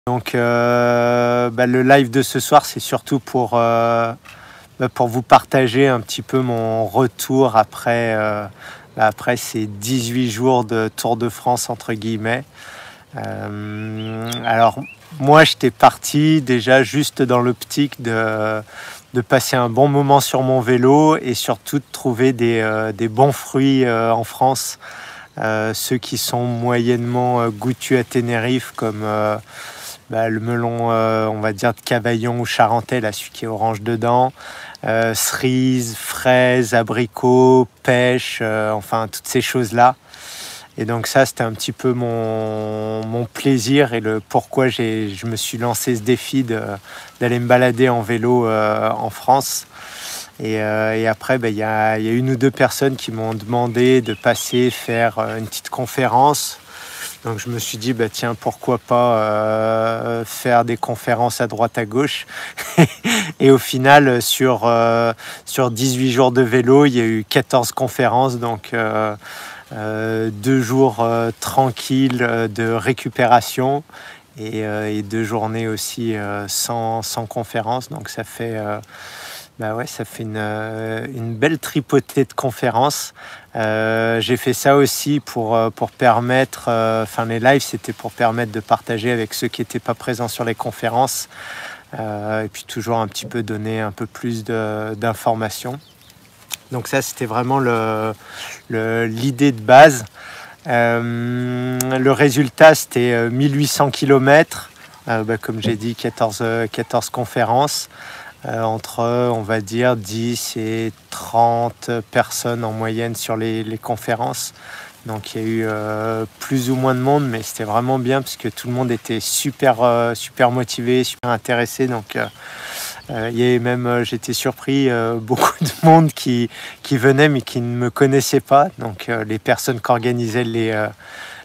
Donc le live de ce soir, c'est surtout pour vous partager un petit peu mon retour après ces 18 jours de Tour de France, entre guillemets. Alors, moi, j'étais parti déjà juste dans l'optique de passer un bon moment sur mon vélo et surtout de trouver des bons fruits en France. Ceux qui sont moyennement goûtus à Tenerife, comme le melon, on va dire, de Cavaillon ou Charentais, là, celui qui est orange dedans, cerises, fraises, abricots, pêche, enfin toutes ces choses-là. Et donc ça, c'était un petit peu mon plaisir et le pourquoi je me suis lancé ce défi d'aller me balader en vélo en France. Et après, il y a une ou deux personnes qui m'ont demandé de passer faire une petite conférence. Donc je me suis dit, tiens, pourquoi pas faire des conférences à droite à gauche. Et au final, sur 18 jours de vélo, il y a eu 14 conférences. Donc 2 jours tranquilles de récupération et 2 journées aussi sans conférence. Donc ça fait... ça fait une belle tripotée de conférences. J'ai fait ça aussi pour permettre... les lives, c'était pour permettre de partager avec ceux qui n'étaient pas présents sur les conférences. Et puis toujours un petit peu donner un peu plus d'informations. Donc ça, c'était vraiment l'idée de base. Le résultat, c'était 1800 km. Comme j'ai dit, 14 conférences. Entre, on va dire, 10 et 30 personnes en moyenne sur les conférences. Donc il y a eu plus ou moins de monde, mais c'était vraiment bien parce que tout le monde était super motivé, super intéressé. Donc il y avait même, j'étais surpris, beaucoup de monde qui venait mais qui ne me connaissait pas. Donc les personnes qui organisaient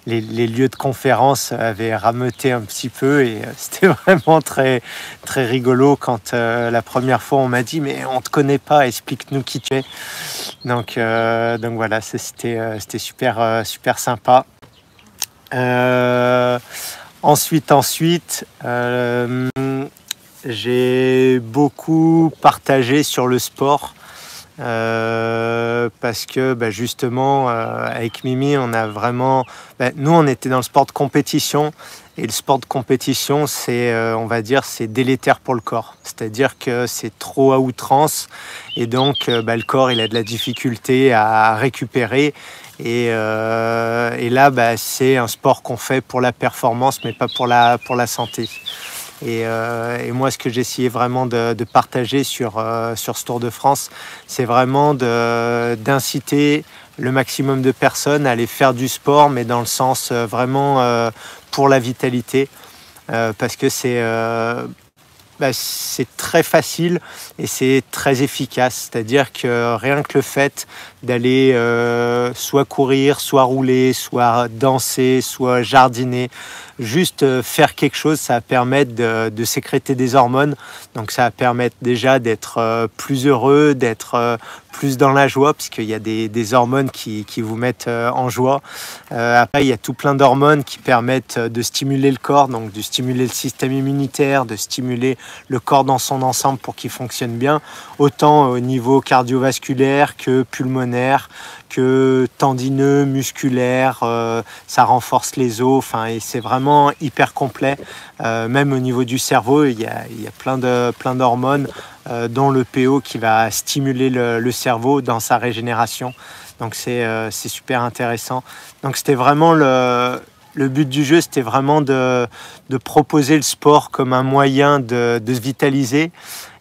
les lieux de conférence avaient rameuté un petit peu et c'était vraiment très, très rigolo quand la première fois on m'a dit « mais on ne te connaît pas, explique-nous qui tu es ». Donc voilà, c'était super sympa. Ensuite, j'ai beaucoup partagé sur le sport. Parce que justement avec Mimi on a vraiment nous on était dans le sport de compétition et le sport de compétition c'est on va dire c'est délétère pour le corps, c'est-à-dire que c'est trop à outrance et donc le corps il a de la difficulté à récupérer et là c'est un sport qu'on fait pour la performance mais pas pour la santé. Et moi, ce que j'ai essayé vraiment de partager sur ce Tour de France, c'est vraiment d'inciter le maximum de personnes à aller faire du sport, mais dans le sens vraiment pour la vitalité, parce que c'est très facile et c'est très efficace. C'est-à-dire que rien que le fait d'aller soit courir, soit rouler, soit danser, soit jardiner, juste faire quelque chose, ça va permettre de sécréter des hormones. Donc ça va permettre déjà d'être plus heureux, d'être plus dans la joie, parce qu'il y a des hormones qui vous mettent en joie. Après, il y a tout plein d'hormones qui permettent de stimuler le corps, donc de stimuler le système immunitaire, de stimuler le corps dans son ensemble pour qu'il fonctionne bien, autant au niveau cardiovasculaire que pulmonaire, que tendineux, musculaire, ça renforce les os, et c'est vraiment hyper complet. Même au niveau du cerveau, il y a plein d'hormones, dont le PO qui va stimuler le cerveau dans sa régénération. Donc c'est super intéressant. Donc c'était vraiment le but du jeu, c'était vraiment de proposer le sport comme un moyen de se vitaliser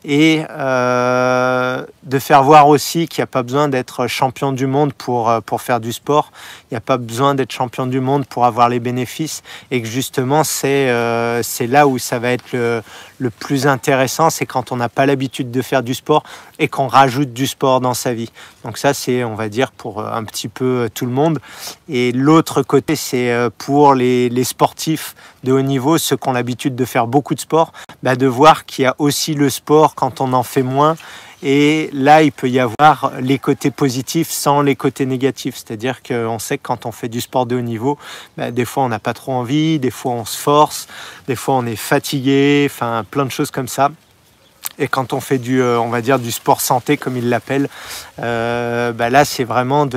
et de faire voir aussi qu'il n'y a pas besoin d'être champion du monde pour faire du sport. Il n'y a pas besoin d'être champion du monde pour avoir les bénéfices et que justement c'est là où ça va être le plus intéressant, c'est quand on n'a pas l'habitude de faire du sport et qu'on rajoute du sport dans sa vie. Donc ça c'est, on va dire, pour un petit peu tout le monde. Et l'autre côté, c'est pour les sportifs de haut niveau, ceux qui ont l'habitude de faire beaucoup de sport, de voir qu'il y a aussi le sport quand on en fait moins Et là, il peut y avoir les côtés positifs sans les côtés négatifs. C'est-à-dire qu'on sait que quand on fait du sport de haut niveau, des fois on n'a pas trop envie, des fois on se force, des fois on est fatigué, enfin plein de choses comme ça. Et quand on fait on va dire du sport santé comme ils l'appellent, là c'est vraiment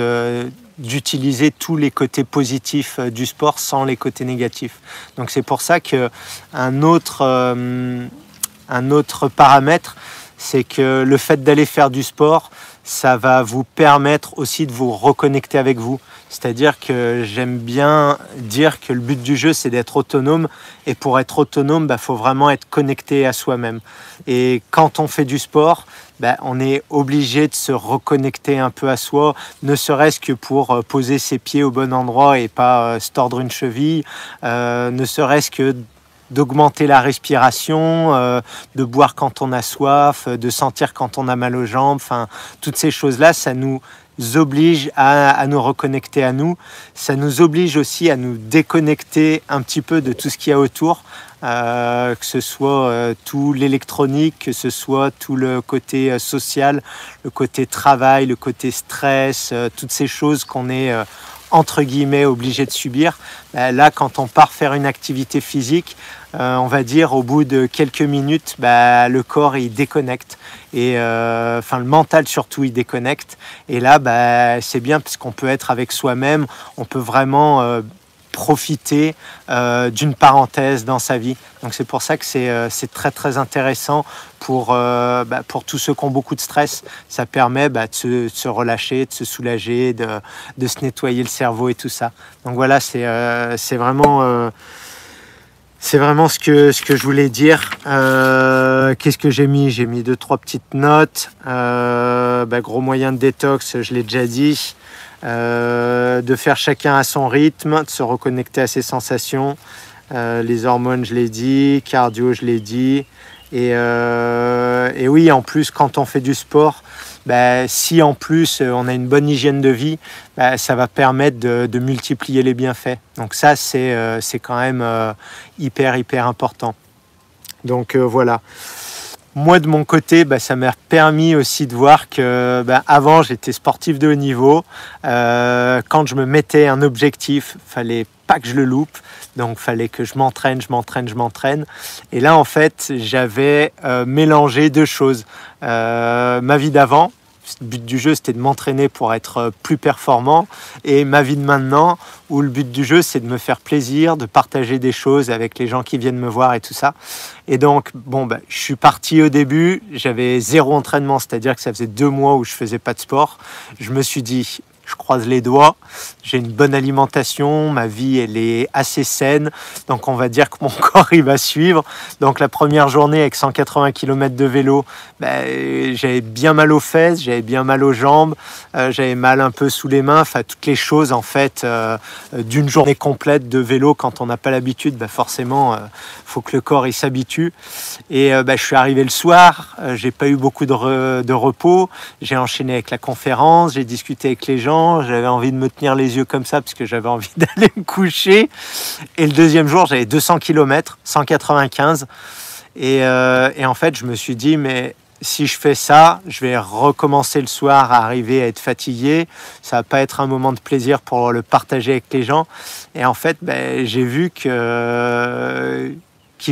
d'utiliser tous les côtés positifs du sport sans les côtés négatifs. Donc c'est pour ça qu'un autre paramètre, c'est que le fait d'aller faire du sport, ça va vous permettre aussi de vous reconnecter avec vous. C'est-à-dire que j'aime bien dire que le but du jeu, c'est d'être autonome. Et pour être autonome, faut vraiment être connecté à soi-même. Et quand on fait du sport, on est obligé de se reconnecter un peu à soi, ne serait-ce que pour poser ses pieds au bon endroit et pas se tordre une cheville, ne serait-ce que d'augmenter la respiration, de boire quand on a soif, de sentir quand on a mal aux jambes. Enfin, toutes ces choses-là, ça nous oblige à nous reconnecter à nous. Ça nous oblige aussi à nous déconnecter un petit peu de tout ce qu'il y a autour, que ce soit tout l'électronique, que ce soit tout le côté social, le côté travail, le côté stress, toutes ces choses qu'on est entre guillemets obligé de subir. Là, quand on part faire une activité physique, on va dire au bout de quelques minutes, le corps il déconnecte et le mental surtout il déconnecte. Et là, c'est bien parce qu'on peut être avec soi-même, on peut vraiment profiter d'une parenthèse dans sa vie. Donc c'est pour ça que c'est très très intéressant pour tous ceux qui ont beaucoup de stress. Ça permet de se relâcher, de se soulager, de se nettoyer le cerveau et tout ça. Donc voilà, c'est vraiment ce que je voulais dire. Qu'est-ce que j'ai mis? J'ai mis 2-3 petites notes. Gros moyen de détox, je l'ai déjà dit. De faire chacun à son rythme, de se reconnecter à ses sensations. Les hormones, je l'ai dit. Cardio, je l'ai dit. Et oui, en plus, quand on fait du sport, si en plus on a une bonne hygiène de vie, ça va permettre de multiplier les bienfaits. Donc ça, c'est quand même hyper important. Donc voilà. Moi, de mon côté, ça m'a permis aussi de voir que avant, j'étais sportif de haut niveau. Quand je me mettais un objectif, fallait pas que je le loupe. Donc, fallait que je m'entraîne. Et là, en fait, j'avais mélangé deux choses. Ma vie d'avant, le but du jeu, c'était de m'entraîner pour être plus performant. Et ma vie de maintenant, où le but du jeu, c'est de me faire plaisir, de partager des choses avec les gens qui viennent me voir et tout ça. Et donc, je suis parti au début, j'avais 0 entraînement, c'est-à-dire que ça faisait 2 mois où je faisais pas de sport. Je me suis dit, je croise les doigts, j'ai une bonne alimentation, ma vie elle est assez saine, donc on va dire que mon corps il va suivre. Donc la première journée avec 180 km de vélo, j'avais bien mal aux fesses, j'avais bien mal aux jambes, j'avais mal un peu sous les mains, enfin toutes les choses en fait d'une journée complète de vélo. Quand on n'a pas l'habitude, forcément faut que le corps il s'habitue. Et je suis arrivé le soir, j'ai pas eu beaucoup de repos, j'ai enchaîné avec la conférence, j'ai discuté avec les gens. J'avais envie de me tenir les yeux comme ça parce que j'avais envie d'aller me coucher. Et le deuxième jour, j'avais 200 km, 195. Et en fait, je me suis dit, mais si je fais ça, je vais recommencer le soir à arriver à être fatigué. Ça va pas être un moment de plaisir pour le partager avec les gens. Et en fait, j'ai vu qu'il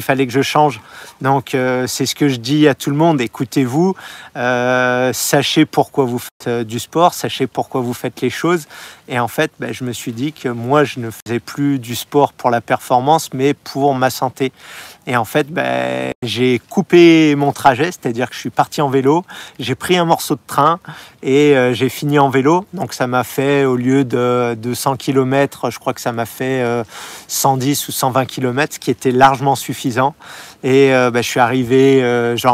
fallait que je change. Donc c'est ce que je dis à tout le monde, écoutez-vous, sachez pourquoi vous faites du sport, sachez pourquoi vous faites les choses. Et en fait, je me suis dit que moi, je ne faisais plus du sport pour la performance, mais pour ma santé. Et en fait, j'ai coupé mon trajet, c'est-à-dire que je suis parti en vélo, j'ai pris un morceau de train et j'ai fini en vélo. Donc ça m'a fait, au lieu de 100 km, je crois que ça m'a fait 110 ou 120 km, ce qui était largement suffisant. Et je suis arrivé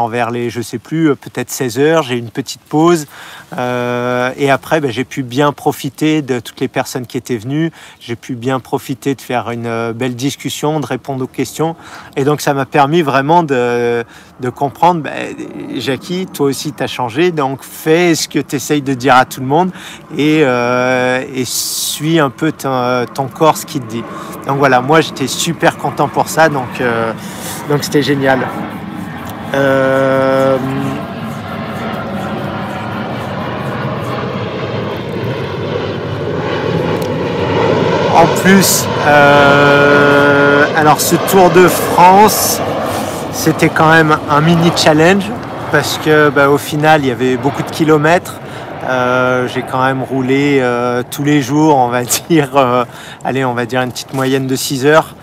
vers les, je sais plus, peut-être 16 heures, j'ai eu une petite pause. Et après, j'ai pu bien profiter de toutes les personnes qui étaient venues. J'ai pu bien profiter de faire une belle discussion, de répondre aux questions. Et donc, ça m'a permis vraiment de comprendre, Jackie, toi aussi, tu as changé. Donc, fais ce que tu essayes de dire à tout le monde et suis un peu ton corps, ce qu'il te dit. Donc, voilà, moi, j'étais super content pour ça. Donc c'était génial. En plus, alors ce Tour de France, c'était quand même un mini challenge parce que au final, il y avait beaucoup de kilomètres. J'ai quand même roulé tous les jours, on va dire, allez, on va dire une petite moyenne de 6 heures.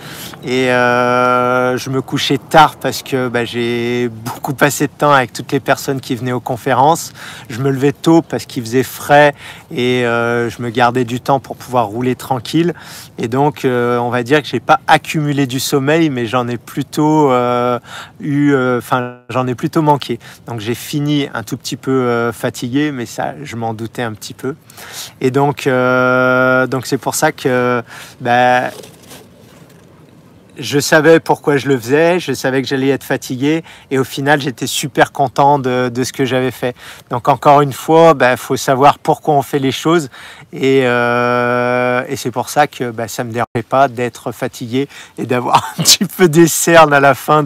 Et je me couchais tard parce que j'ai beaucoup passé de temps avec toutes les personnes qui venaient aux conférences. Je me levais tôt parce qu'il faisait frais et je me gardais du temps pour pouvoir rouler tranquille. Et donc, on va dire que j'ai pas accumulé du sommeil, mais j'en ai plutôt j'en ai plutôt manqué. Donc, j'ai fini un tout petit peu fatigué, mais ça, je m'en doutais un petit peu. Et donc c'est pour ça que je savais pourquoi je le faisais, je savais que j'allais être fatigué et au final j'étais super content de ce que j'avais fait. Donc encore une fois, faut savoir pourquoi on fait les choses et c'est pour ça que ça me dérangeait pas d'être fatigué et d'avoir un petit peu des cernes à la fin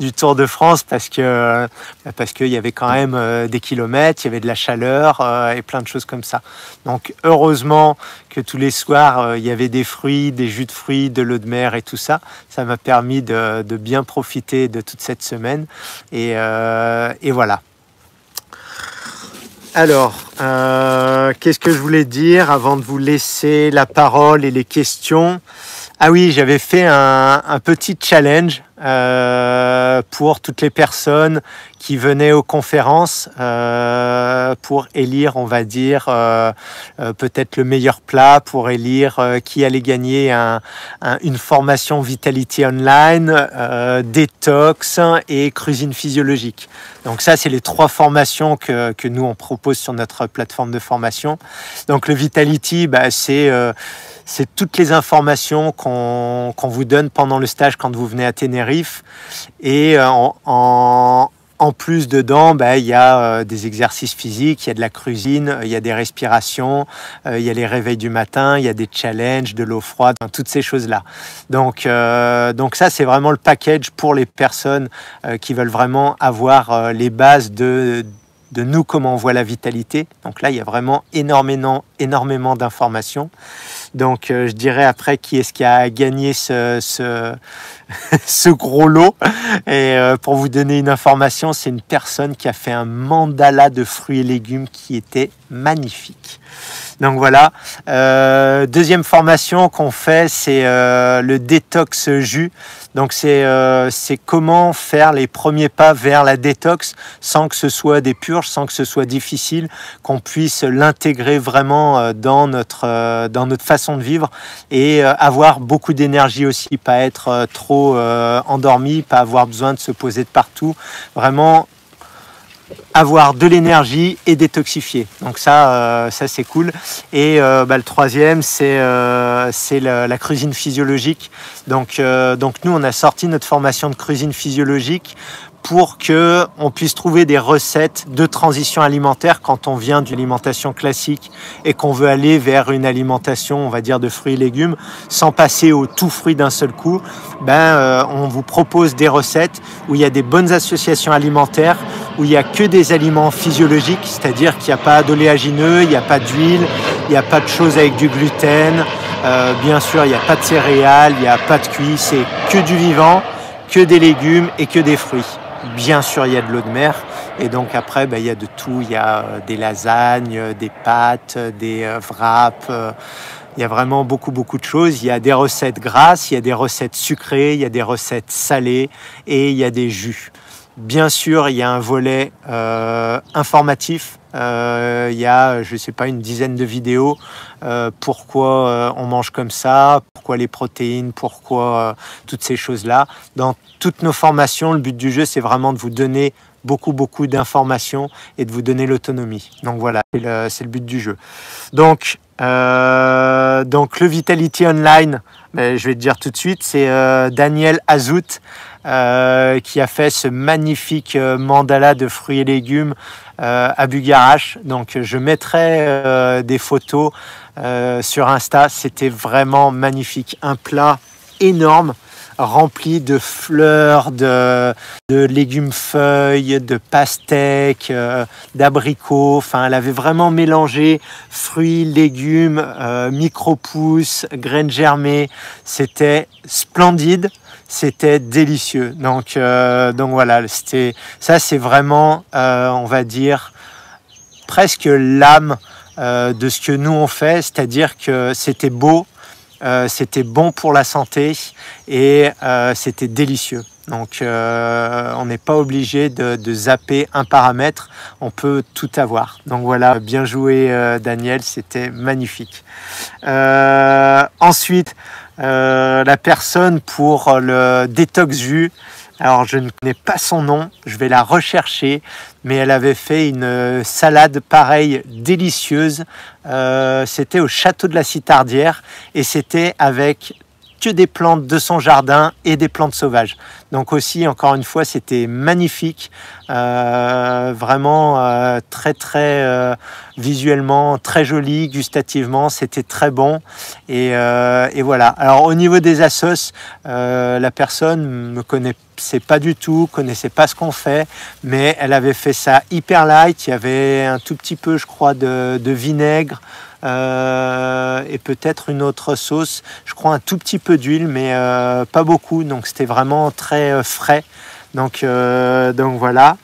du Tour de France parce qu'il y avait quand même des kilomètres, il y avait de la chaleur et plein de choses comme ça. Donc heureusement que tous les soirs il y avait des fruits, des jus de fruits, de l'eau de mer et tout ça. Ça m'a permis de bien profiter de toute cette semaine. Et voilà. Alors, qu'est-ce que je voulais dire avant de vous laisser la parole et les questions? Ah oui, j'avais fait un petit challenge pour toutes les personnes qui venaient aux conférences pour élire, on va dire, peut-être le meilleur plat, pour élire qui allait gagner une formation Vitality Online, détox et cuisine physiologique. Donc ça, c'est les 3 formations que nous, on propose sur notre plateforme de formation. Donc le Vitality, c'est toutes les informations qu'on vous donne pendant le stage quand vous venez à Tenerife. Et en plus, dedans, il y a des exercices physiques, il y a de la cuisine, il y a des respirations, il y a les réveils du matin, il y a des challenges, de l'eau froide, toutes ces choses-là. Donc ça, c'est vraiment le package pour les personnes qui veulent vraiment avoir les bases de nous, comment on voit la vitalité. Donc là, il y a vraiment énormément d'informations. Donc je dirais après qui est-ce qui a gagné ce gros lot. Et pour vous donner une information, c'est une personne qui a fait un mandala de fruits et légumes qui était magnifique. Donc voilà. Deuxième formation qu'on fait, c'est le détox jus. Donc c'est comment faire les premiers pas vers la détox sans que ce soit des purges, sans que ce soit difficile, qu'on puisse l'intégrer vraiment dans notre façon de vivre et avoir beaucoup d'énergie aussi, pas être trop endormi, pas avoir besoin de se poser de partout, vraiment avoir de l'énergie et détoxifier. Donc ça c'est cool. Et le troisième, c'est la cuisine physiologique. Donc nous, on a sorti notre formation de cuisine physiologique pour que on puisse trouver des recettes de transition alimentaire quand on vient d'une alimentation classique et qu'on veut aller vers une alimentation, on va dire, de fruits et légumes, sans passer au tout fruit d'un seul coup. On vous propose des recettes où il y a des bonnes associations alimentaires, où il n'y a que des aliments physiologiques, c'est-à-dire qu'il n'y a pas d'oléagineux, il n'y a pas d'huile, il n'y a pas de choses avec du gluten, bien sûr, il n'y a pas de céréales, il n'y a pas de cuit, c'est que du vivant, que des légumes et que des fruits. Bien sûr, il y a de l'eau de mer et donc après, il y a de tout. Il y a des lasagnes, des pâtes, des wraps. Il y a vraiment beaucoup de choses. Il y a des recettes grasses, il y a des recettes sucrées, il y a des recettes salées et il y a des jus. Bien sûr, il y a un volet informatif. Il y a, je sais pas, une dizaine de vidéos. Pourquoi on mange comme ça, pourquoi les protéines, pourquoi toutes ces choses-là. Dans toutes nos formations, le but du jeu, c'est vraiment de vous donner beaucoup d'informations et de vous donner l'autonomie. Donc voilà, c'est le but du jeu. Donc le Vitality Online, je vais te dire tout de suite, c'est Daniel Azout qui a fait ce magnifique mandala de fruits et légumes à Bugarach. Donc je mettrai des photos sur Insta. C'était vraiment magnifique, un plat énorme. rempli de fleurs, de légumes feuilles, de pastèques, d'abricots. Enfin, elle avait vraiment mélangé fruits, légumes, micro-pousses, graines germées. C'était splendide. C'était délicieux. Donc voilà, ça c'est vraiment, on va dire, presque l'âme de ce que nous on fait, c'est-à-dire que c'était beau, c'était bon pour la santé et c'était délicieux. Donc on n'est pas obligé de zapper un paramètre, on peut tout avoir. Donc voilà, bien joué Daniel, c'était magnifique. Ensuite, la personne pour le détox jus, alors je ne connais pas son nom, je vais la rechercher, mais elle avait fait une salade pareille délicieuse. C'était au château de la Citardière et c'était avec que des plantes de son jardin et des plantes sauvages. Donc aussi, encore une fois, c'était magnifique, vraiment très visuellement très joli, gustativement, c'était très bon. Et voilà. Alors au niveau des assos, la personne me connaissait pas du tout, connaissait pas ce qu'on fait, mais elle avait fait ça hyper light. Il y avait un tout petit peu, je crois, de vinaigre. Et peut-être une autre sauce, je crois un tout petit peu d'huile, mais pas beaucoup, donc c'était vraiment très frais. Donc voilà.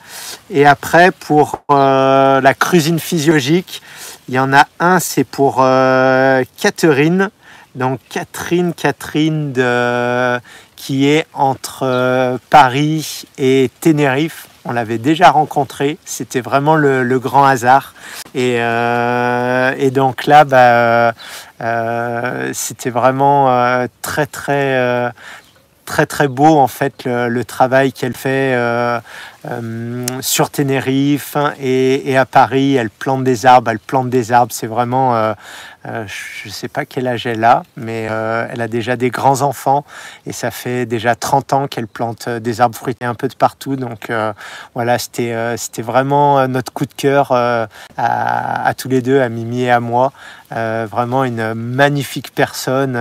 Et après, pour la cuisine physiologique, il y en a un, c'est pour Catherine. Donc Catherine qui est entre Paris et Tenerife. On l'avait déjà rencontré, c'était vraiment le grand hasard. Et donc là, c'était vraiment très beau en fait le travail qu'elle fait sur Tenerife et à Paris. Elle plante des arbres, c'est vraiment je ne sais pas quel âge elle a, mais elle a déjà des grands enfants et ça fait déjà 30 ans qu'elle plante des arbres fruitiers un peu de partout. Donc voilà, c'était vraiment notre coup de cœur à tous les deux, à Mimi et à moi. Vraiment une magnifique personne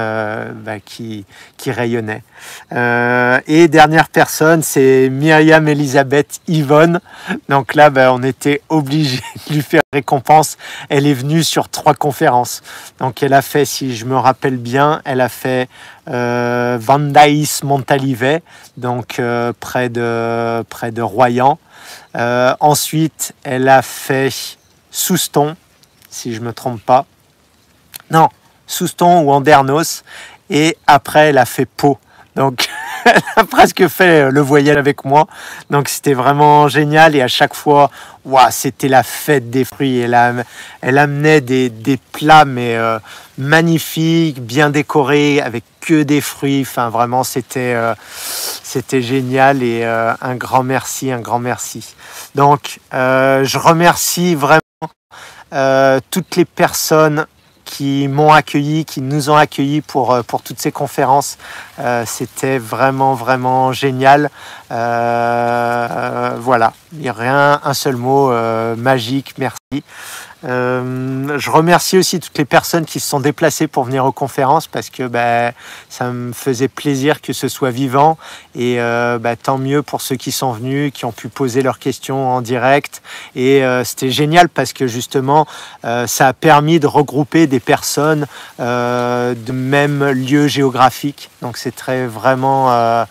qui rayonnait. Et dernière personne, c'est Myriam Elisabeth Yvonne. Donc là, on était obligé de lui faire récompense. Elle est venue sur 3 conférences. Donc elle a fait, si je me rappelle bien, elle a fait Vandaïs Montalivet, donc près de Royan. Ensuite, elle a fait Souston, si je me trompe pas. Non, Souston ou Andernos. Et après, elle a fait Pau. Donc, elle a presque fait le voyage avec moi. Donc, c'était vraiment génial. Et à chaque fois, c'était la fête des fruits. Elle amenait des plats, mais magnifiques, bien décorés, avec que des fruits. Enfin, vraiment, c'était génial. Et un grand merci. Donc, je remercie vraiment toutes les personnes qui m'ont accueilli, qui nous ont accueillis pour toutes ces conférences. C'était vraiment génial. Voilà, il n'y a rien, un seul mot, magique, merci. Je remercie aussi toutes les personnes qui se sont déplacées pour venir aux conférences parce que ça me faisait plaisir que ce soit vivant et tant mieux pour ceux qui sont venus, qui ont pu poser leurs questions en direct et c'était génial parce que justement ça a permis de regrouper des personnes de même lieu géographique, donc c'était vraiment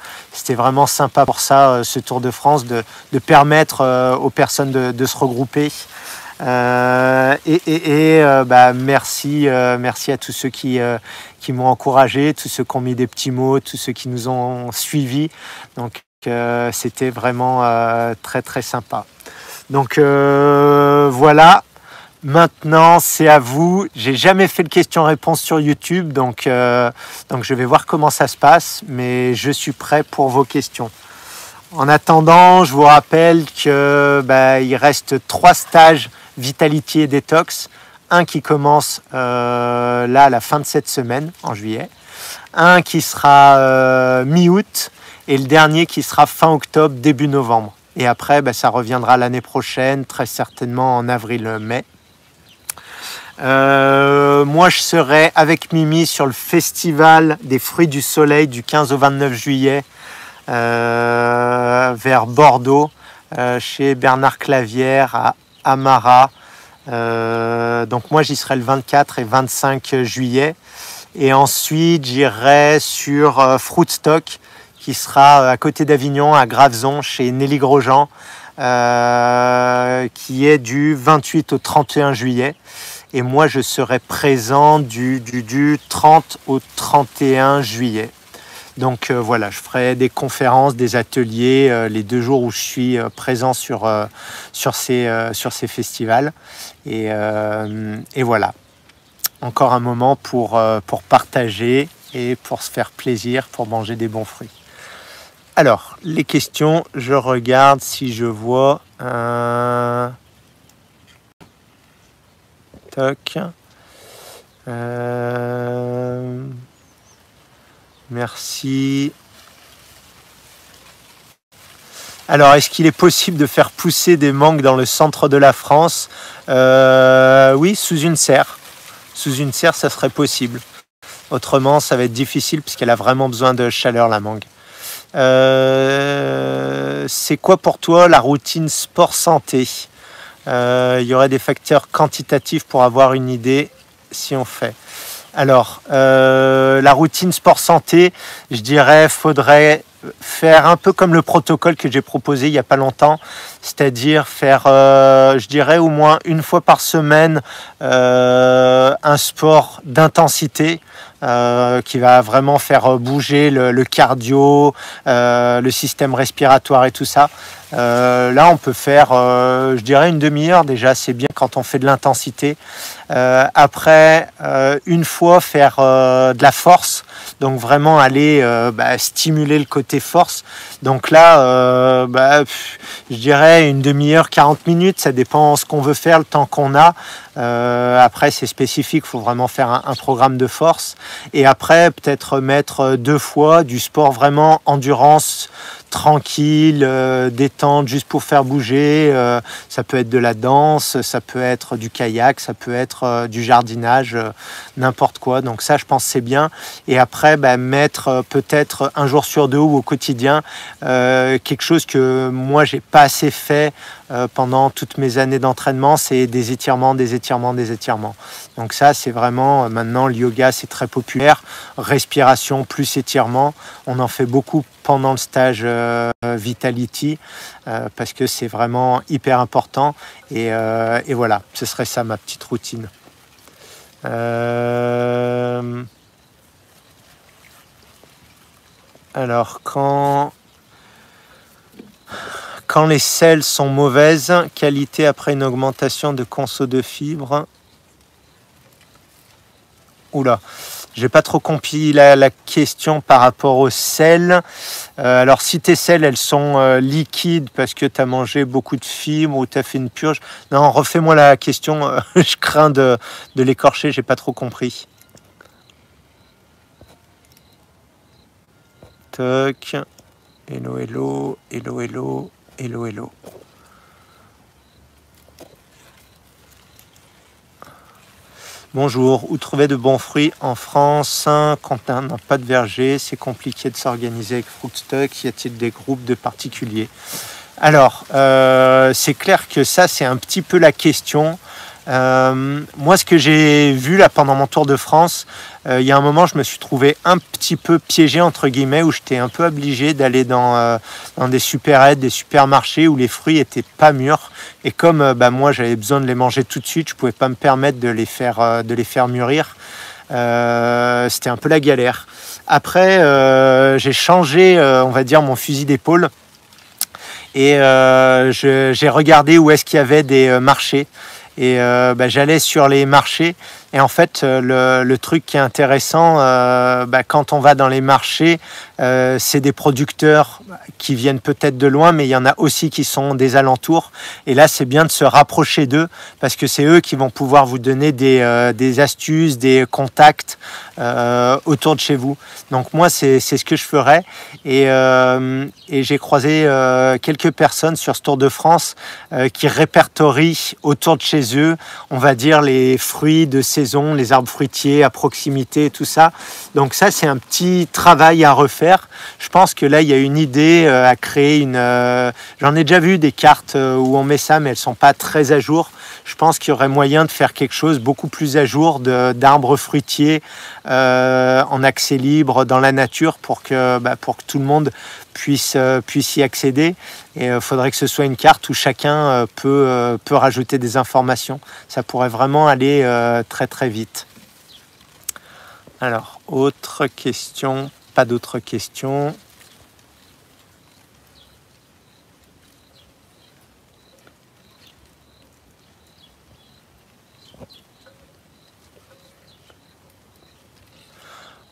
sympa pour ça, ce Tour de France, de permettre aux personnes de se regrouper. Merci à tous ceux qui m'ont encouragé, tous ceux qui ont mis des petits mots, tous ceux qui nous ont suivis. Donc c'était vraiment très sympa. Donc voilà. Maintenant, c'est à vous. J'ai jamais fait de questions-réponses sur YouTube, donc je vais voir comment ça se passe, mais je suis prêt pour vos questions. En attendant, je vous rappelle que il reste 3 stages Vitality et Détox. Un qui commence là à la fin de cette semaine, en juillet. Un qui sera mi-août et le dernier qui sera fin octobre, début novembre. Et après, ça reviendra l'année prochaine, très certainement en avril-mai. Moi, je serai avec Mimi sur le festival des fruits du soleil du 15 au 29 juillet vers Bordeaux, chez Bernard Clavière à Amara. Donc moi, j'y serai le 24 et 25 juillet. Et ensuite, j'irai sur Fruitstock, qui sera à côté d'Avignon, à Graveson, chez Nelly Grosjean, qui est du 28 au 31 juillet. Et moi, je serai présent du 30 au 31 juillet. Donc voilà, je ferai des conférences, des ateliers, les 2 jours où je suis présent sur ces festivals. Et voilà, encore un moment pour partager et pour se faire plaisir, pour manger des bons fruits. Alors, les questions, je regarde si je vois un... Toc. Merci. Alors, est-ce qu'il est possible de faire pousser des mangues dans le centre de la France? Oui, sous une serre. Sous une serre, ça serait possible. Autrement, ça va être difficile puisqu'elle a vraiment besoin de chaleur, la mangue. C'est quoi pour toi la routine sport-santé? Il y aurait des facteurs quantitatifs pour avoir une idée si on fait. Alors, la routine sport-santé, je dirais, faudrait faire un peu comme le protocole que j'ai proposé il n'y a pas longtemps, c'est-à-dire faire, je dirais, au moins une fois par semaine un sport d'intensité qui va vraiment faire bouger le cardio, le système respiratoire et tout ça. Là, on peut faire, je dirais, une demi-heure déjà, c'est bien quand on fait de l'intensité. Après, une fois, faire de la force, donc vraiment aller stimuler le côté force. Donc là, je dirais une demi-heure, 40 minutes, ça dépend ce qu'on veut faire, le temps qu'on a. Après, c'est spécifique, il faut vraiment faire un programme de force. Et après, peut-être mettre 2 fois du sport vraiment endurance, tranquille, détente, juste pour faire bouger. Ça peut être de la danse, ça peut être du kayak, ça peut être du jardinage, n'importe quoi. Donc ça, je pense c'est bien. Et après, mettre peut-être un jour sur 2 ou au quotidien quelque chose que moi, j'ai pas assez fait pendant toutes mes années d'entraînement, c'est des étirements. Donc ça, c'est vraiment, maintenant, le yoga, c'est très populaire. Respiration plus étirement. On en fait beaucoup pendant le stage Vitality parce que c'est vraiment hyper important. Et voilà, ce serait ça ma petite routine. Alors, quand les selles sont mauvaises, qualité après une augmentation de conso de fibres. Oula, j'ai pas trop compris la question par rapport aux selles. Alors si tes selles elles sont liquides parce que tu as mangé beaucoup de fibres ou tu as fait une purge. Non, refais-moi la question, je crains de l'écorcher, j'ai pas trop compris. Toc. Hello, hello, hello, hello, hello, hello. Bonjour, où trouver de bons fruits en France quand on n'a pas de verger? C'est compliqué de s'organiser avec Fruitstock. Y a-t-il des groupes de particuliers? Alors, c'est clair que ça, c'est un petit peu la question. Moi, ce que j'ai vu là pendant mon tour de France, il y a un moment, je me suis trouvé un petit peu piégé, entre guillemets, où j'étais un peu obligé d'aller dans des supérettes, des supermarchés où les fruits étaient pas mûrs. Et comme moi, j'avais besoin de les manger tout de suite, je pouvais pas me permettre de les faire mûrir. C'était un peu la galère. Après, j'ai changé, on va dire, mon fusil d'épaule. Et j'ai regardé où est-ce qu'il y avait des marchés. Et j'allais sur les marchés. Et en fait, le truc qui est intéressant, quand on va dans les marchés, c'est des producteurs qui viennent peut-être de loin, mais il y en a aussi qui sont des alentours. Et là, c'est bien de se rapprocher d'eux, parce que c'est eux qui vont pouvoir vous donner des astuces, des contacts autour de chez vous. Donc moi, c'est ce que je ferais. Et j'ai croisé quelques personnes sur ce Tour de France qui répertorient autour de chez chez eux, on va dire les fruits de saison, les arbres fruitiers à proximité, tout ça. Donc ça, c'est un petit travail à refaire. Je pense que là, il y a une idée à créer j'en ai déjà vu des cartes où on met ça, mais elles sont pas très à jour. Je pense qu'il y aurait moyen de faire quelque chose beaucoup plus à jour d'arbres fruitiers en accès libre dans la nature pour que tout le monde puisse y accéder. Et il faudrait que ce soit une carte où chacun peut rajouter des informations. Ça pourrait vraiment aller très très vite. Alors, autre question? Pas d'autres questions.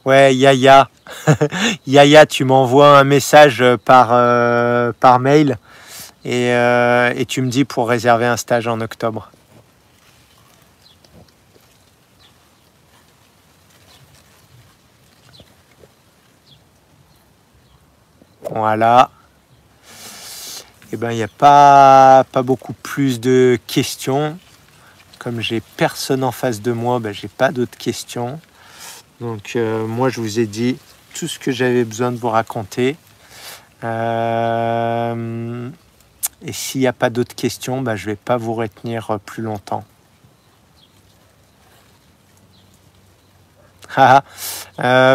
Ouais, Yaya. Yaya, tu m'envoies un message par mail et tu me dis pour réserver un stage en octobre. Voilà. Eh ben, il n'y a pas beaucoup plus de questions. Comme j'ai personne en face de moi, j'ai pas d'autres questions. Donc moi, je vous ai dit tout ce que j'avais besoin de vous raconter. Et s'il n'y a pas d'autres questions, je ne vais pas vous retenir plus longtemps.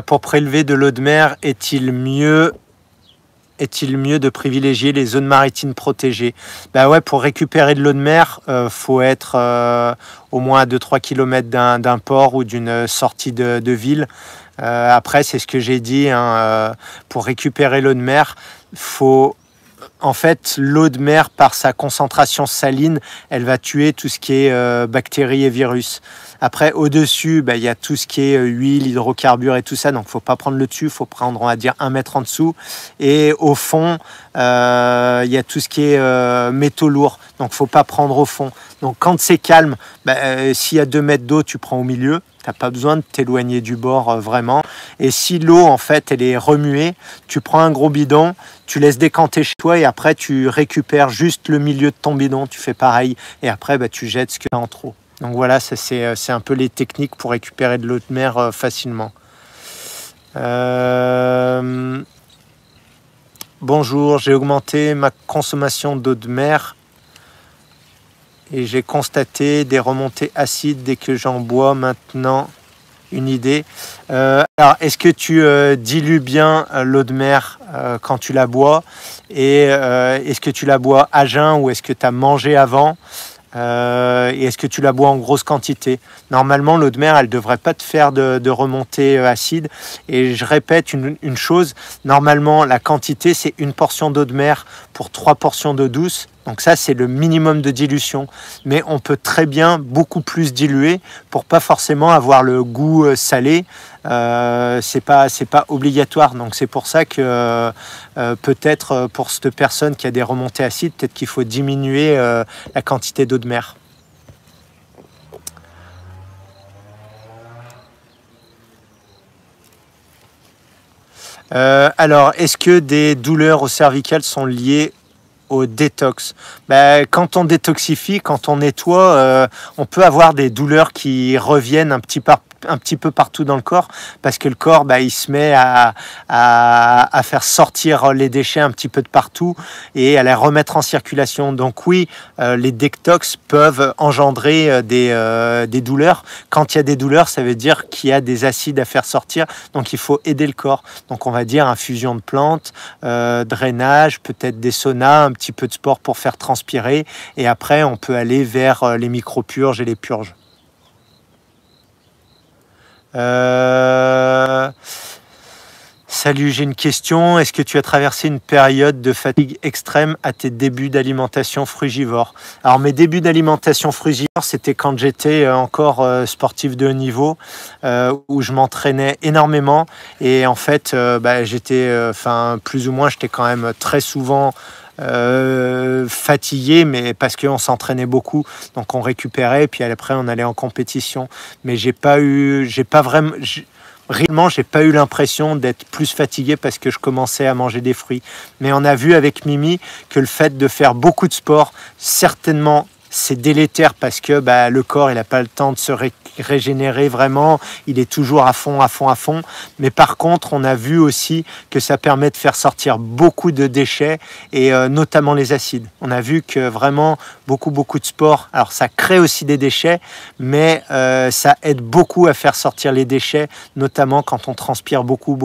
Pour prélever de l'eau de mer, est-il mieux de privilégier les zones maritimes protégées? Ouais, pour récupérer de l'eau de mer, faut être au moins à 2-3 km d'un port ou d'une sortie de ville. Après, c'est ce que j'ai dit, pour récupérer l'eau de mer, en fait, l'eau de mer, par sa concentration saline, elle va tuer tout ce qui est bactéries et virus. Après, au-dessus, il y a tout ce qui est huile, hydrocarbures et tout ça. Donc, il ne faut pas prendre le dessus, il faut prendre, on va dire, 1 mètre en dessous. Et au fond, il y a tout ce qui est métaux lourds. Donc, il ne faut pas prendre au fond. Donc, quand c'est calme, s'il y a 2 mètres d'eau, tu prends au milieu. Tu n'as pas besoin de t'éloigner du bord vraiment. Et si l'eau, en fait, elle est remuée, tu prends un gros bidon, tu laisses décanter chez toi et après, tu récupères juste le milieu de ton bidon. Tu fais pareil. Et après, tu jettes ce qu'il y a en trop. Donc voilà, ça c'est un peu les techniques pour récupérer de l'eau de mer facilement. Bonjour, j'ai augmenté ma consommation d'eau de mer et j'ai constaté des remontées acides dès que j'en bois maintenant. Une idée. Alors, est-ce que tu dilues bien l'eau de mer quand tu la bois? Et est-ce que tu la bois à jeun ou est-ce que tu as mangé avant? Et est-ce que tu la bois en grosse quantité? Normalement, l'eau de mer, elle ne devrait pas te faire de remontée acide. Et je répète une chose, normalement, la quantité, c'est 1 portion d'eau de mer pour 3 portions d'eau douce. Donc ça, c'est le minimum de dilution. Mais on peut très bien beaucoup plus diluer pour pas forcément avoir le goût salé. C'est pas obligatoire. Donc c'est pour ça que peut-être pour cette personne qui a des remontées acides, peut-être qu'il faut diminuer la quantité d'eau de mer. Alors, est-ce que des douleurs au cervical sont liées au détox? Quand on détoxifie, quand on nettoie, on peut avoir des douleurs qui reviennent un petit peu partout dans le corps parce que le corps il se met à faire sortir les déchets un petit peu de partout et à les remettre en circulation. Donc oui, les détox peuvent engendrer des douleurs. Quand il y a des douleurs, ça veut dire qu'il y a des acides à faire sortir, donc il faut aider le corps. Donc on va dire infusion de plantes, drainage, peut-être des saunas, un petit peu de sport pour faire transpirer et après on peut aller vers les micro-purges et les purges. Salut, j'ai une question. Est-ce que tu as traversé une période de fatigue extrême à tes débuts d'alimentation frugivore? Alors mes débuts d'alimentation frugivore, c'était quand j'étais encore sportif de haut niveau, où je m'entraînais énormément et en fait j'étais, plus ou moins, j'étais quand même très souvent fatigué, mais parce qu'on s'entraînait beaucoup, donc on récupérait, puis après on allait en compétition. Mais réellement, j'ai pas eu l'impression d'être plus fatigué parce que je commençais à manger des fruits. Mais on a vu avec Mimi que le fait de faire beaucoup de sport, certainement c'est délétère parce que le corps il n'a pas le temps de se régénérer vraiment, il est toujours à fond. Mais par contre, on a vu aussi que ça permet de faire sortir beaucoup de déchets et notamment les acides. On a vu que vraiment beaucoup de sport, alors ça crée aussi des déchets, mais ça aide beaucoup à faire sortir les déchets, notamment quand on transpire beaucoup.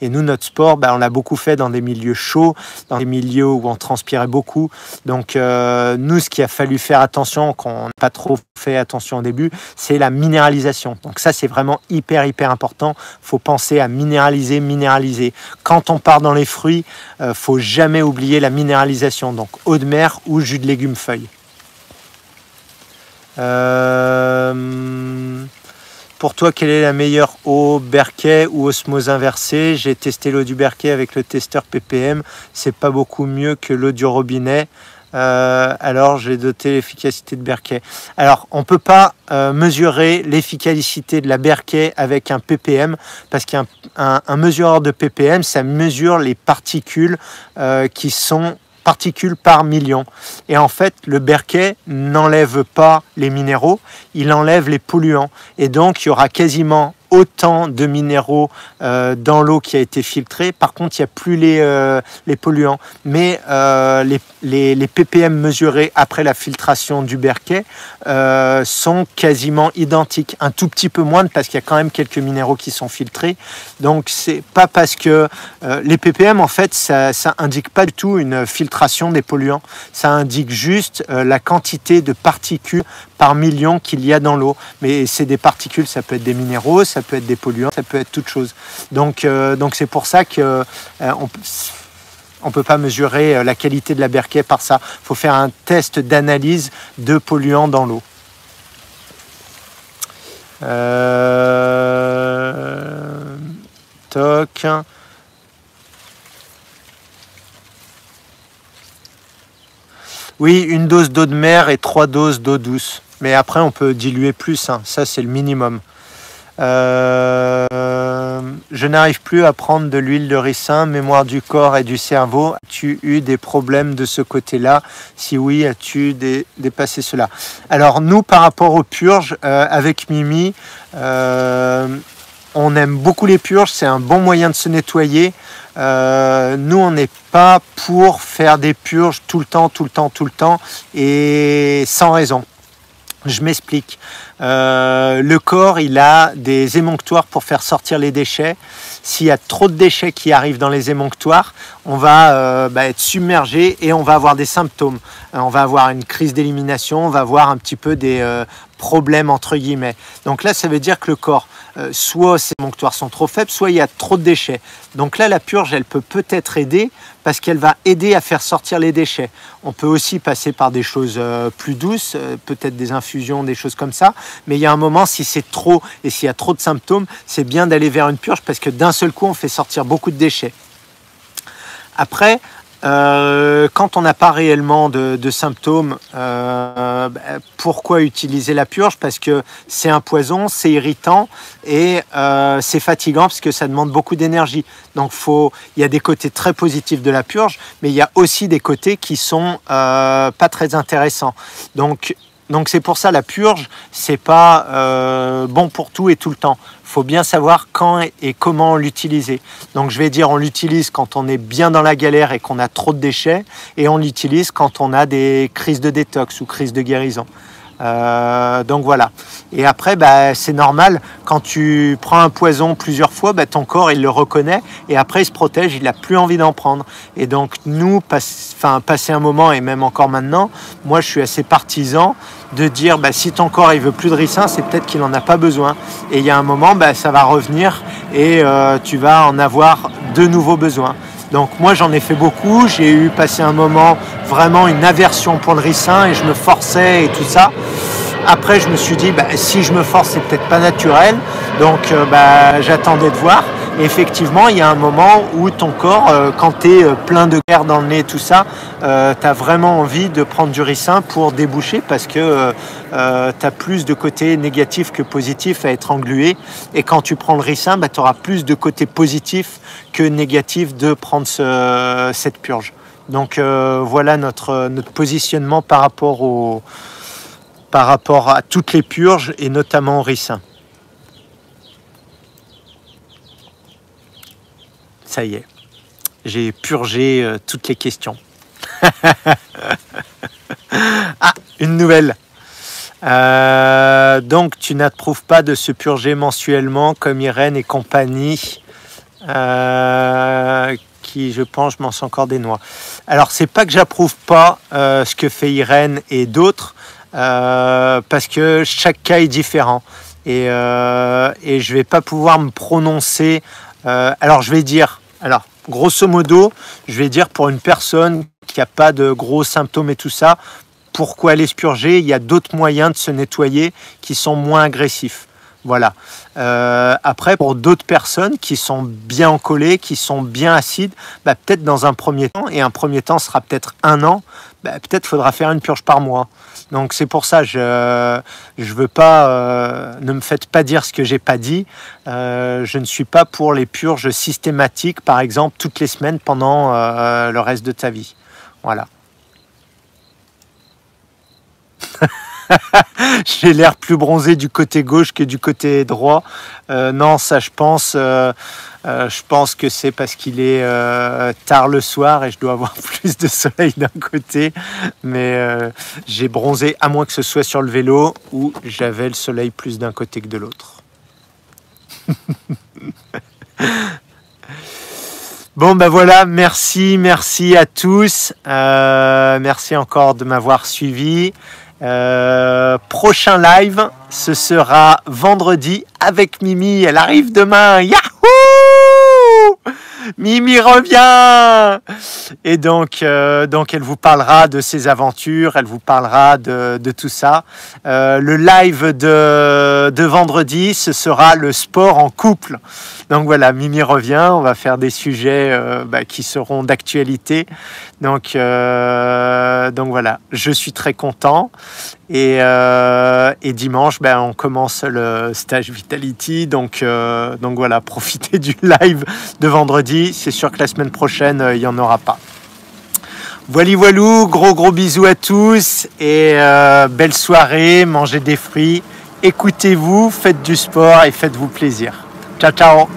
Et nous, notre sport, on l'a beaucoup fait dans des milieux chauds, dans des milieux où on transpirait beaucoup. Donc nous, ce qu'il a fallu faire attention, qu'on n'a pas trop fait attention au début, c'est la minéralisation. Donc ça, c'est vraiment hyper important. Faut penser à minéraliser. Quand on part dans les fruits, faut jamais oublier la minéralisation. Donc eau de mer ou jus de légumes feuilles. Pour toi, quelle est la meilleure eau, Berquet ou osmose inversée? J'ai testé l'eau du Berquet avec le testeur ppm. C'est pas beaucoup mieux que l'eau du robinet. Alors j'ai doté l'efficacité de Berquet. Alors on peut pas mesurer l'efficacité de la Berquet avec un ppm parce qu'un mesureur de ppm, ça mesure les particules qui sont particules par million. Et en fait, le Berquet n'enlève pas les minéraux, il enlève les polluants. Et donc il y aura quasiment autant de minéraux dans l'eau qui a été filtrée. Par contre, il n'y a plus les polluants. Mais les ppm mesurés après la filtration du Berquet sont quasiment identiques. Un tout petit peu moins parce qu'il y a quand même quelques minéraux qui sont filtrés. Donc, c'est pas parce que les ppm, en fait, ça indique pas du tout une filtration des polluants. Ça indique juste la quantité de particules par million qu'il y a dans l'eau. Mais c'est des particules, ça peut être des minéraux, ça peut être des polluants, ça peut être toute chose. Donc c'est pour ça que on peut pas mesurer la qualité de la Berquet par ça. Il faut faire un test d'analyse de polluants dans l'eau. Toc. Oui, une dose d'eau de mer et 3 doses d'eau douce. Mais après, on peut diluer plus. Ça, c'est le minimum. Je n'arrive plus à prendre de l'huile de ricin, mémoire du corps et du cerveau. As-tu eu des problèmes de ce côté-là? Si oui, as-tu dépassé cela? Alors nous, par rapport aux purges, avec Mimi, on aime beaucoup les purges, c'est un bon moyen de se nettoyer. Nous, on n'est pas pour faire des purges tout le temps et sans raison. Je m'explique. Le corps, il a des émonctoires pour faire sortir les déchets. S'il y a trop de déchets qui arrivent dans les émonctoires, on va être submergé et on va avoir des symptômes. On va avoir une crise d'élimination, on va avoir un petit peu des problèmes entre guillemets. Donc là, ça veut dire que le corps, soit ses émonctoires sont trop faibles, soit il y a trop de déchets. Donc là, la purge, elle peut peut-être aider parce qu'elle va aider à faire sortir les déchets. On peut aussi passer par des choses plus douces, peut-être des infusions, des choses comme ça. Mais il y a un moment, si c'est trop et s'il y a trop de symptômes, c'est bien d'aller vers une purge parce que d'un seul coup, on fait sortir beaucoup de déchets. Après, quand on n'a pas réellement de symptômes, pourquoi utiliser la purge? Parce que c'est un poison, c'est irritant et c'est fatigant parce que ça demande beaucoup d'énergie. Donc il y a des côtés très positifs de la purge, mais il y a aussi des côtés qui sont pas très intéressants. Donc c'est pour ça la purge, c'est pas bon pour tout et tout le temps. Il faut bien savoir quand et comment l'utiliser. Donc je vais dire on l'utilise quand on est bien dans la galère et qu'on a trop de déchets, et on l'utilise quand on a des crises de détox ou crises de guérison. Donc voilà. Et après, c'est normal, quand tu prends un poison plusieurs fois, ton corps il le reconnaît et après il se protège, il n'a plus envie d'en prendre. Et donc nous, passer un moment et même encore maintenant, moi je suis assez partisan de dire si ton corps il veut plus de ricin, c'est peut-être qu'il n'en a pas besoin. Et il y a un moment, ça va revenir et tu vas en avoir de nouveaux besoins. Donc moi j'en ai fait beaucoup, j'ai eu passé un moment vraiment une aversion pour le ricin et je me forçais et tout ça. Après je me suis dit si je me force c'est peut-être pas naturel, donc j'attendais de voir. Et effectivement il y a un moment où ton corps, quand tu es plein de glaire dans le nez tout ça, tu as vraiment envie de prendre du ricin pour déboucher parce que tu as plus de côté négatif que positif à être englué. Et quand tu prends le ricin, tu auras plus de côté positif que négatif de prendre cette purge. Donc voilà notre positionnement par rapport à toutes les purges et notamment au ricin. Ça y est, j'ai purgé toutes les questions. Ah, une nouvelle. Donc tu n'approuves pas de se purger mensuellement comme Irène et compagnie, qui je pense, je m'en sens encore des noix. Alors c'est pas que j'approuve pas ce que fait Irène et d'autres, parce que chaque cas est différent et je vais pas pouvoir me prononcer. Alors je vais dire, grosso modo, je vais dire pour une personne qui n'a pas de gros symptômes et tout ça, pourquoi aller se purger? Il y a d'autres moyens de se nettoyer qui sont moins agressifs. Voilà. Après, pour d'autres personnes qui sont bien encollées, qui sont bien acides, peut-être dans un premier temps, et un premier temps sera peut-être 1 an, peut-être faudra faire une purge par mois. Donc c'est pour ça, je veux pas, ne me faites pas dire ce que j'ai pas dit. Je ne suis pas pour les purges systématiques, par exemple, toutes les semaines pendant le reste de ta vie. Voilà. J'ai l'air plus bronzé du côté gauche que du côté droit. Non, ça je pense que c'est parce qu'il est tard le soir et je dois avoir plus de soleil d'un côté. Mais j'ai bronzé, à moins que ce soit sur le vélo où j'avais le soleil plus d'un côté que de l'autre. Bon voilà, merci à tous. Merci encore de m'avoir suivi. Prochain live, ce sera vendredi avec Mimi. Elle arrive demain. Yahoo! Mimi revient. Et donc elle vous parlera de ses aventures, elle vous parlera de tout ça. Le live de vendredi, ce sera le sport en couple. Donc voilà, Mimi revient, on va faire des sujets qui seront d'actualité. Donc voilà, je suis très content. Et dimanche, on commence le stage Vitality. Donc voilà, profitez du live de vendredi. C'est sûr que la semaine prochaine, il n'y en aura pas. Voilou, gros bisous à tous. Et belle soirée, mangez des fruits. Écoutez-vous, faites du sport et faites-vous plaisir. Ciao.